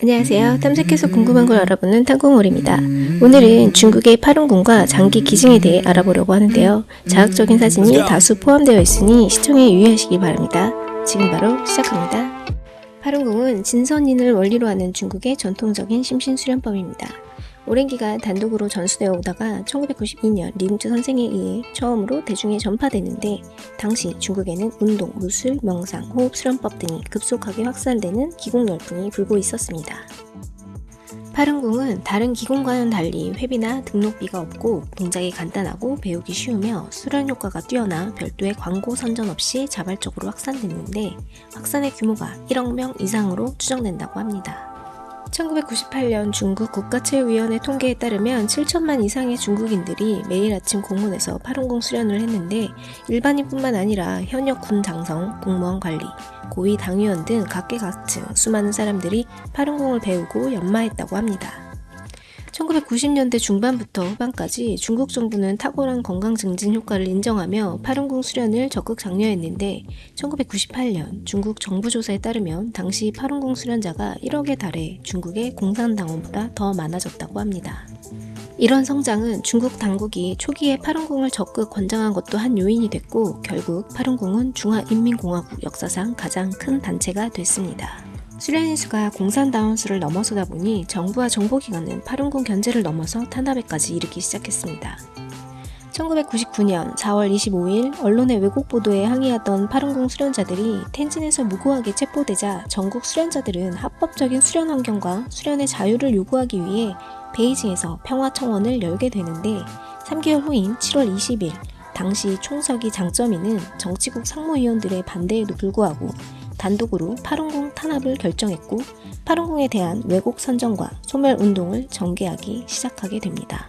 안녕하세요. 탐색해서 궁금한 걸 알아보는 탐구몰입니다. 오늘은 중국의 파룬궁과 장기 기증에 대해 알아보려고 하는데요. 자극적인 사진이 다수 포함되어 있으니 시청에 유의하시기 바랍니다. 지금 바로 시작합니다. 파룬궁은 진선인을 원리로 하는 중국의 전통적인 심신수련법입니다. 오랜 기간 단독으로 전수되어 오다가 1992년 리궁즈 선생에 의해 처음으로 대중에 전파됐는데, 당시 중국에는 운동, 무술, 명상, 호흡 수련법 등이 급속하게 확산되는 기공 열풍이 불고 있었습니다. 파룬궁은 다른 기공과는 달리 회비나 등록비가 없고 동작이 간단하고 배우기 쉬우며 수련 효과가 뛰어나 별도의 광고 선전 없이 자발적으로 확산됐는데, 확산의 규모가 1억 명 이상으로 추정된다고 합니다. 1998년 중국 국가체육위원회 통계에 따르면 7천만 이상의 중국인들이 매일 아침 공원에서 파룬궁 수련을 했는데, 일반인뿐만 아니라 현역 군 장성, 공무원 관리, 고위 당위원 등 각계각층 수많은 사람들이 파룬궁을 배우고 연마했다고 합니다. 1990년대 중반부터 후반까지 중국 정부는 탁월한 건강 증진 효과를 인정하며 파룬궁 수련을 적극 장려했는데, 1998년 중국 정부 조사에 따르면 당시 파룬궁 수련자가 1억에 달해 중국의 공산당원보다 더 많아졌다고 합니다. 이런 성장은 중국 당국이 초기에 파룬궁을 적극 권장한 것도 한 요인이 됐고, 결국 파룬궁은 중화인민공화국 역사상 가장 큰 단체가 됐습니다. 수련인 수가 공산당원 수를 넘어서다 보니 정부와 정보기관은 파룬궁 견제를 넘어서 탄압에까지 이르기 시작했습니다. 1999년 4월 25일 언론의 왜곡 보도에 항의하던 파룬궁 수련자들이 텐진에서 무고하게 체포되자, 전국 수련자들은 합법적인 수련 환경과 수련의 자유를 요구하기 위해 베이징에서 평화청원을 열게 되는데, 3개월 후인 7월 20일 당시 총서기 장쩌민은 정치국 상무위원들의 반대에도 불구하고 단독으로 파룬궁 탄압을 결정했고, 파룬궁에 대한 왜곡 선전과 소멸 운동을 전개하기 시작하게 됩니다.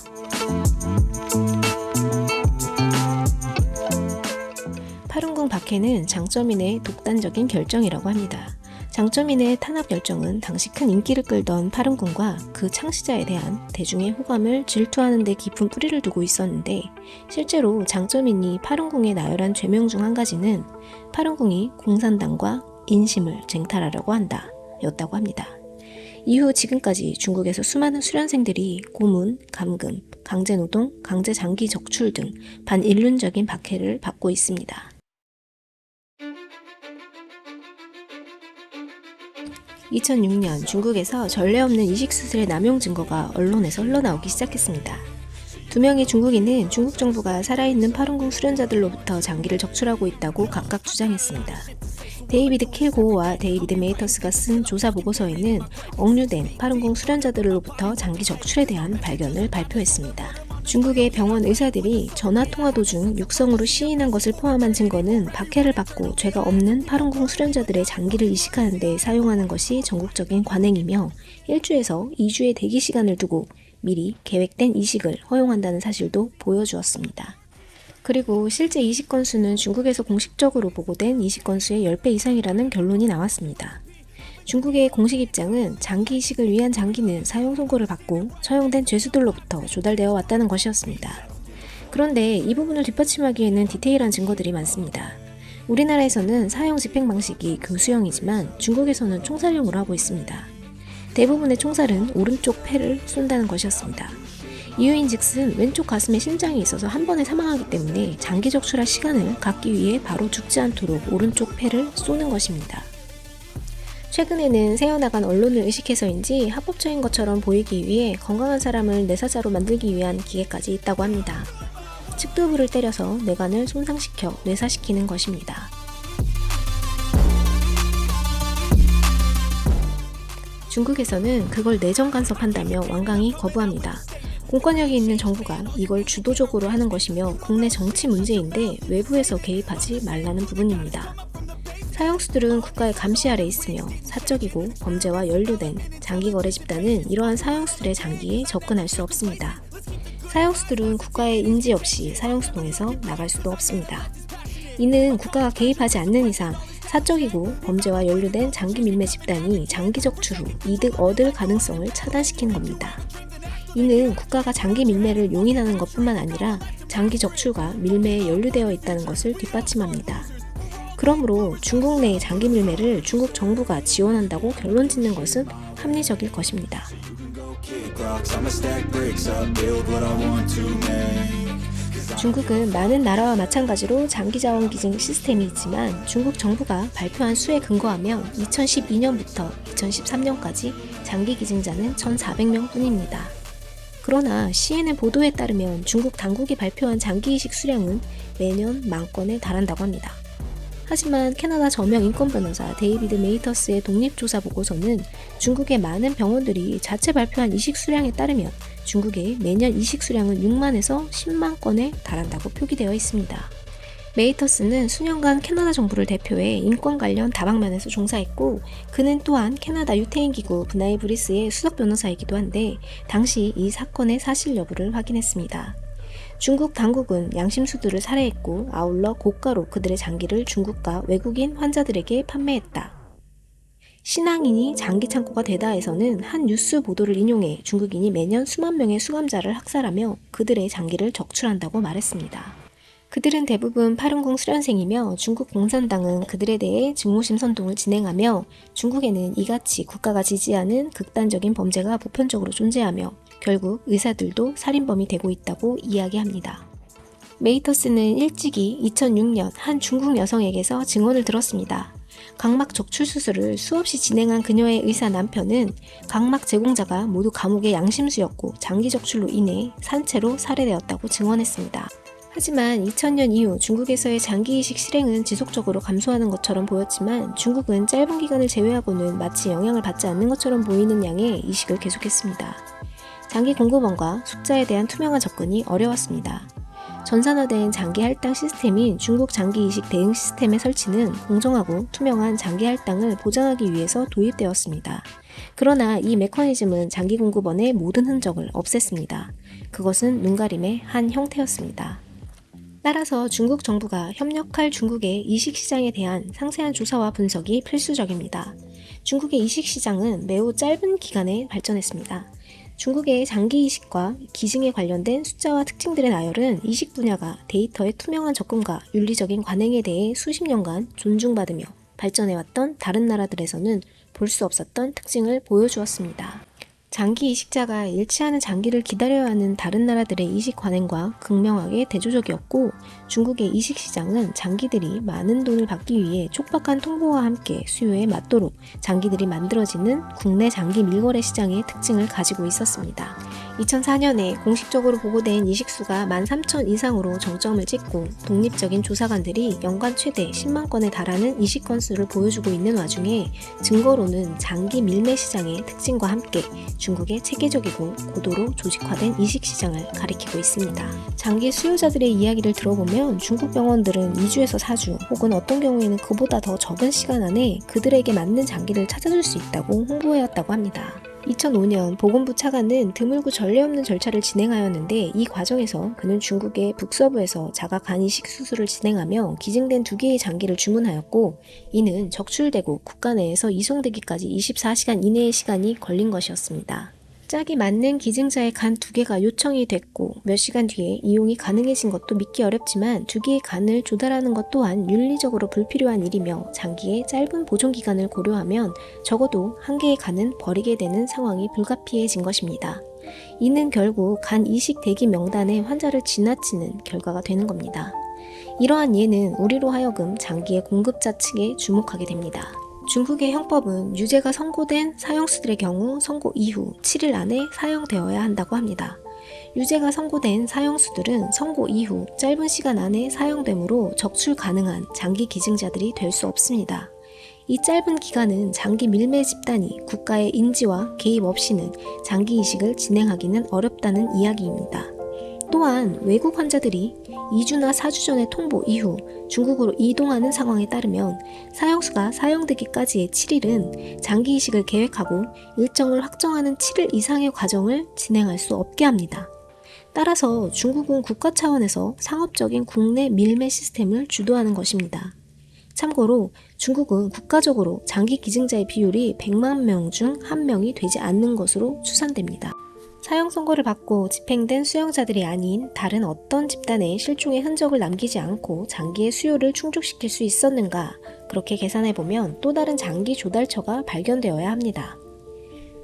파룬궁 박해는 장쩌민의 독단적인 결정이라고 합니다. 장쩌민의 탄압 결정은 당시 큰 인기를 끌던 파룬궁과 그 창시자에 대한 대중의 호감을 질투하는 데 깊은 뿌리를 두고 있었는데, 실제로 장쩌민이 파룬궁에 나열한 죄명 중 한 가지는 파룬궁이 공산당과 인심을 쟁탈하려고 한다 였다고 합니다. 이후 지금까지 중국에서 수많은 수련생들이 고문, 감금, 강제노동, 강제장기 적출 등 반인륜적인 박해를 받고 있습니다. 2006년 중국에서 전례 없는 이식수술의 남용 증거가 언론에서 흘러나오기 시작했습니다. 2명의 중국인은 중국 정부가 살아있는 파룬궁 수련자들로부터 장기를 적출하고 있다고 각각 주장했습니다. 데이비드 킬고와 데이비드 메이터스가 쓴 조사 보고서에는 억류된 파룬궁 수련자들로부터 장기 적출에 대한 발견을 발표했습니다. 중국의 병원 의사들이 전화통화 도중 육성으로 시인한 것을 포함한 증거는 박해를 받고 죄가 없는 파룬궁 수련자들의 장기를 이식하는 데 사용하는 것이 전국적인 관행이며, 1주에서 2주의 대기 시간을 두고 미리 계획된 이식을 허용한다는 사실도 보여주었습니다. 그리고 실제 이식 건수는 중국에서 공식적으로 보고된 이식 건수의 10배 이상이라는 결론이 나왔습니다. 중국의 공식 입장은 장기 이식을 위한 장기는 사용 선고를 받고 처형된 죄수들로부터 조달되어 왔다는 것이었습니다. 그런데 이 부분을 뒷받침하기에는 디테일한 증거들이 많습니다. 우리나라에서는 사형 집행 방식이 교수형이지만 중국에서는 총살형으로 하고 있습니다. 대부분의 총살은 오른쪽 폐를 쏜다는 것이었습니다. 이유인즉슨 왼쪽 가슴에 심장이 있어서 한 번에 사망하기 때문에 장기 적출할 시간을 갖기 위해 바로 죽지 않도록 오른쪽 폐를 쏘는 것입니다. 최근에는 새어나간 언론을 의식해서인지 합법적인 것처럼 보이기 위해 건강한 사람을 뇌사자로 만들기 위한 기계까지 있다고 합니다. 측두부를 때려서 뇌관을 손상시켜 뇌사시키는 것입니다. 중국에서는 그걸 내정 간섭한다며 완강히 거부합니다. 공권력이 있는 정부가 이걸 주도적으로 하는 것이며 국내 정치 문제인데 외부에서 개입하지 말라는 부분입니다. 사형수들은 국가의 감시 아래 있으며 사적이고 범죄와 연루된 장기거래 집단은 이러한 사형수들의 장기에 접근할 수 없습니다. 사형수들은 국가의 인지 없이 사형수동에서 나갈 수도 없습니다. 이는 국가가 개입하지 않는 이상 사적이고 범죄와 연루된 장기 밀매 집단이 장기 적출 후 이득 얻을 가능성을 차단시키는 겁니다. 이는 국가가 장기 밀매를 용인하는 것뿐만 아니라 장기 적출과 밀매에 연루되어 있다는 것을 뒷받침합니다. 그러므로 중국 내의 장기 밀매를 중국 정부가 지원한다고 결론 짓는 것은 합리적일 것입니다. 중국은 많은 나라와 마찬가지로 장기자원 기증 시스템이 있지만 중국 정부가 발표한 수에 근거하며 2012년부터 2013년까지 장기 기증자는 1,400명 뿐입니다. 그러나 CNN 보도에 따르면 중국 당국이 발표한 장기 이식 수량은 매년 10,000건에 달한다고 합니다. 하지만 캐나다 저명 인권 변호사 데이비드 메이터스의 독립조사 보고서는 중국의 많은 병원들이 자체 발표한 이식 수량에 따르면 중국의 매년 이식 수량은 6만에서 10만 건에 달한다고 표기되어 있습니다. 메이터스는 수년간 캐나다 정부를 대표해 인권 관련 다방면에서 종사했고 그는 또한 캐나다 유태인기구 브나이 브리스의 수석 변호사이기도 한데 당시 이 사건의 사실 여부를 확인했습니다. 중국 당국은 양심수들을 살해했고 아울러 고가로 그들의 장기를 중국과 외국인 환자들에게 판매했다. 신앙인이 장기 창고가 되다에서는 한 뉴스 보도를 인용해 중국인이 매년 수만 명의 수감자를 학살하며 그들의 장기를 적출한다고 말했습니다. 그들은 대부분 파룬궁 수련생이며 중국 공산당은 그들에 대해 증오심 선동을 진행하며 중국에는 이같이 국가가 지지하는 극단적인 범죄가 보편적으로 존재하며 결국 의사들도 살인범이 되고 있다고 이야기합니다. 메이터스는 일찍이 2006년 한 중국 여성에게서 증언을 들었습니다. 각막 적출 수술을 수없이 진행한 그녀의 의사 남편은 각막 제공자가 모두 감옥의 양심수였고 장기 적출로 인해 산채로 살해되었다고 증언했습니다. 하지만 2000년 이후 중국에서의 장기 이식 실행은 지속적으로 감소하는 것처럼 보였지만 중국은 짧은 기간을 제외하고는 마치 영향을 받지 않는 것처럼 보이는 양의 이식을 계속했습니다. 장기 공급원과 숙자에 대한 투명한 접근이 어려웠습니다. 전산화된 장기 할당 시스템인 중국 장기 이식 대응 시스템의 설치는 공정하고 투명한 장기 할당을 보장하기 위해서 도입되었습니다. 그러나 이 메커니즘은 장기 공급원의 모든 흔적을 없앴습니다. 그것은 눈가림의 한 형태였습니다. 따라서 중국 정부가 협력할 중국의 이식시장에 대한 상세한 조사와 분석이 필수적입니다. 중국의 이식시장은 매우 짧은 기간에 발전했습니다. 중국의 장기 이식과 기증에 관련된 숫자와 특징들의 나열은 이식 분야가 데이터의 투명한 접근과 윤리적인 관행에 대해 수십 년간 존중받으며 발전해왔던 다른 나라들에서는 볼 수 없었던 특징을 보여주었습니다. 장기 이식자가 일치하는 장기를 기다려야 하는 다른 나라들의 이식 관행과 극명하게 대조적이었고 중국의 이식 시장은 장기들이 많은 돈을 받기 위해 촉박한 통보와 함께 수요에 맞도록 장기들이 만들어지는 국내 장기 밀거래 시장의 특징을 가지고 있었습니다. 2004년에 공식적으로 보고된 이식수가 13,000 이상으로 정점을 찍고 독립적인 조사관들이 연간 최대 10만 건에 달하는 이식 건수를 보여주고 있는 와중에 증거로는 장기 밀매 시장의 특징과 함께 중국의 체계적이고 고도로 조직화된 이식 시장을 가리키고 있습니다. 장기 수요자들의 이야기를 들어보면 중국 병원들은 2주에서 4주 혹은 어떤 경우에는 그보다 더 적은 시간 안에 그들에게 맞는 장기를 찾아줄 수 있다고 홍보해왔다고 합니다. 2005년 보건부 차관은 드물고 전례 없는 절차를 진행하였는데 이 과정에서 그는 중국의 북서부에서 자가 간 이식 수술을 진행하며 기증된 2개의 장기를 주문하였고 이는 적출되고 국가 내에서 이송되기까지 24시간 이내의 시간이 걸린 것이었습니다. 짝이 맞는 기증자의 간 2개가 요청이 됐고 몇 시간 뒤에 이용이 가능해진 것도 믿기 어렵지만 2개의 간을 조달하는 것 또한 윤리적으로 불필요한 일이며 장기의 짧은 보존기간을 고려하면 적어도 1개의 간은 버리게 되는 상황이 불가피해진 것입니다. 이는 결국 간 이식 대기 명단에 환자를 지나치는 결과가 되는 겁니다. 이러한 예는 우리로 하여금 장기의 공급자 측에 주목하게 됩니다. 중국의 형법은 유죄가 선고된 사형수들의 경우 선고 이후 7일 안에 사형되어야 한다고 합니다. 유죄가 선고된 사형수들은 선고 이후 짧은 시간 안에 사형되므로 적출 가능한 장기 기증자들이 될 수 없습니다. 이 짧은 기간은 장기 밀매 집단이 국가의 인지와 개입 없이는 장기 이식을 진행하기는 어렵다는 이야기입니다. 또한 외국 환자들이 2주나 4주 전의 통보 이후 중국으로 이동하는 상황에 따르면 사형수가 사형되기까지의 7일은 장기 이식을 계획하고 일정을 확정하는 7일 이상의 과정을 진행할 수 없게 합니다. 따라서 중국은 국가 차원에서 상업적인 국내 밀매 시스템을 주도하는 것입니다. 참고로 중국은 국가적으로 장기 기증자의 비율이 100만 명 중 1명이 되지 않는 것으로 추산됩니다. 사형 선고를 받고 집행된 수용자들이 아닌 다른 어떤 집단의 실종의 흔적을 남기지 않고 장기의 수요를 충족시킬 수 있었는가? 그렇게 계산해보면 또 다른 장기 조달처가 발견되어야 합니다.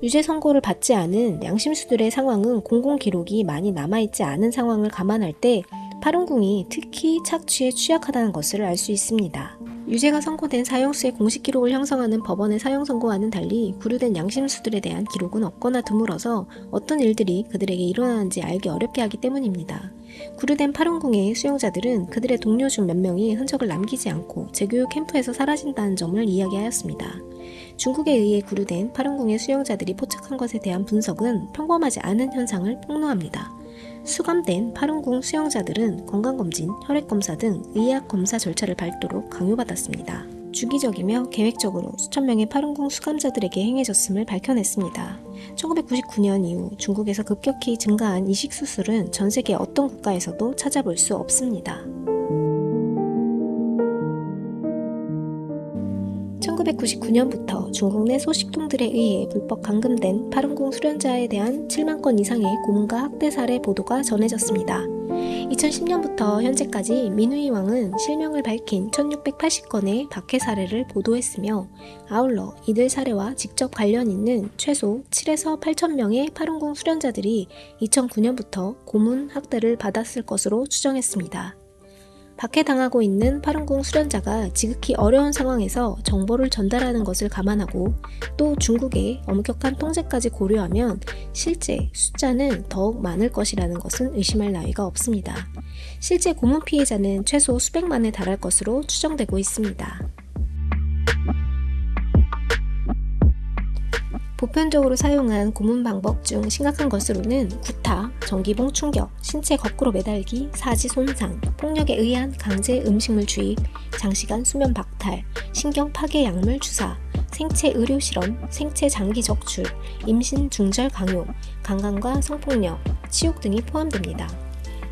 유죄 선고를 받지 않은 양심수들의 상황은 공공 기록이 많이 남아있지 않은 상황을 감안할 때 파룬궁이 특히 착취에 취약하다는 것을 알 수 있습니다. 유죄가 선고된 사형수의 공식 기록을 형성하는 법원의 사형 선고와는 달리 구류된 양심수들에 대한 기록은 없거나 드물어서 어떤 일들이 그들에게 일어나는지 알기 어렵게 하기 때문입니다. 구류된 파룬궁의 수용자들은 그들의 동료 중 몇 명이 흔적을 남기지 않고 재교육 캠프에서 사라진다는 점을 이야기하였습니다. 중국에 의해 구류된 파룬궁의 수용자들이 포착한 것에 대한 분석은 평범하지 않은 현상을 폭로합니다. 수감된 파룬궁 수용자들은 건강검진, 혈액검사 등 의학검사 절차를 밟도록 강요받았습니다. 주기적이며 계획적으로 수천 명의 파룬궁 수감자들에게 행해졌음을 밝혀냈습니다. 1999년 이후 중국에서 급격히 증가한 이식 수술은 전 세계 어떤 국가에서도 찾아볼 수 없습니다. 1999년부터 중국 내 소식통들에 의해 불법 감금된 파룬궁 수련자에 대한 7만 건 이상의 고문과 학대 사례 보도가 전해졌습니다. 2010년부터 현재까지 민우이 왕은 실명을 밝힌 1680건의 박해 사례를 보도했으며 아울러 이들 사례와 직접 관련 있는 최소 7에서 8천 명의 파룬궁 수련자들이 2009년부터 고문 학대를 받았을 것으로 추정했습니다. 박해당하고 있는 파룬궁 수련자가 지극히 어려운 상황에서 정보를 전달하는 것을 감안하고 또 중국의 엄격한 통제까지 고려하면 실제 숫자는 더욱 많을 것이라는 것은 의심할 나위가 없습니다. 실제 고문 피해자는 최소 수백만에 달할 것으로 추정되고 있습니다. 보편적으로 사용한 고문 방법 중 심각한 것으로는 구타, 전기봉 충격, 신체 거꾸로 매달기, 사지 손상, 폭력에 의한 강제 음식물 주입, 장시간 수면 박탈, 신경 파괴 약물 주사, 생체 의료 실험, 생체 장기 적출, 임신 중절 강요, 강간과 성폭력, 치욕 등이 포함됩니다.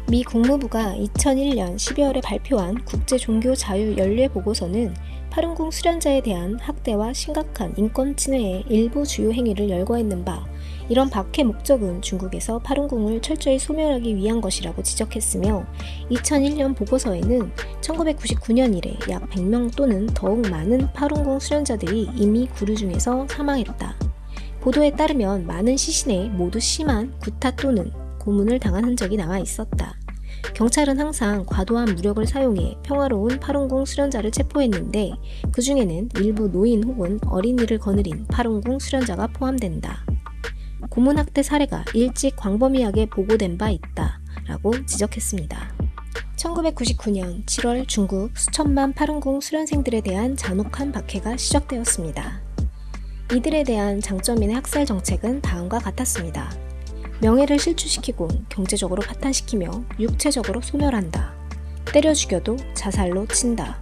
미 국무부가 2001년 12월에 발표한 국제종교자유연례보고서는 파룬궁 수련자에 대한 학대와 심각한 인권 침해의 일부 주요 행위를 열거했는 바 이런 박해 목적은 중국에서 파룬궁을 철저히 소멸하기 위한 것이라고 지적했으며 2001년 보고서에는 1999년 이래 약 100명 또는 더욱 많은 파룬궁 수련자들이 이미 구류 중에서 사망했다. 보도에 따르면 많은 시신에 모두 심한 구타 또는 고문을 당한 흔적이 남아 있었다. 경찰은 항상 과도한 무력을 사용해 평화로운 파룬궁 수련자를 체포했는데 그 중에는 일부 노인 혹은 어린이를 거느린 파룬궁 수련자가 포함된다. 고문학대 사례가 일찍 광범위하게 보고된 바 있다 라고 지적했습니다. 1999년 7월 중국 수천만 파룬궁 수련생들에 대한 잔혹한 박해가 시작되었습니다. 이들에 대한 장점인의 학살 정책은 다음과 같았습니다. 명예를 실추시키고 경제적으로 파탄시키며 육체적으로 소멸한다. 때려 죽여도 자살로 친다.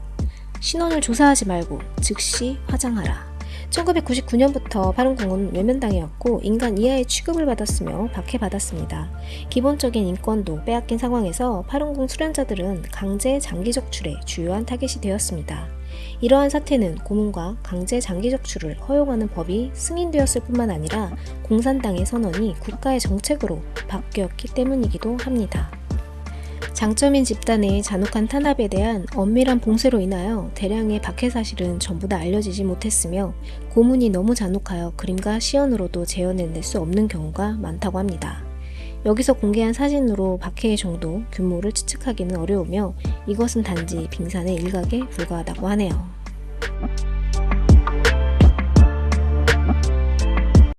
신원을 조사하지 말고 즉시 화장하라. 1999년부터 파룬궁은 외면당했고 인간 이하의 취급을 받았으며 박해받았습니다. 기본적인 인권도 빼앗긴 상황에서 파룬궁 수련자들은 강제 장기 적출의 주요한 타겟이 되었습니다. 이러한 사태는 고문과 강제 장기 적출을 허용하는 법이 승인되었을 뿐만 아니라 공산당의 선언이 국가의 정책으로 바뀌었기 때문이기도 합니다. 장점인 집단의 잔혹한 탄압에 대한 엄밀한 봉쇄로 인하여 대량의 박해 사실은 전부 다 알려지지 못했으며 고문이 너무 잔혹하여 그림과 시연으로도 재현해낼 수 없는 경우가 많다고 합니다. 여기서 공개한 사진으로 박해의 정도, 규모를 추측하기는 어려우며 이것은 단지 빙산의 일각에 불과하다고 하네요.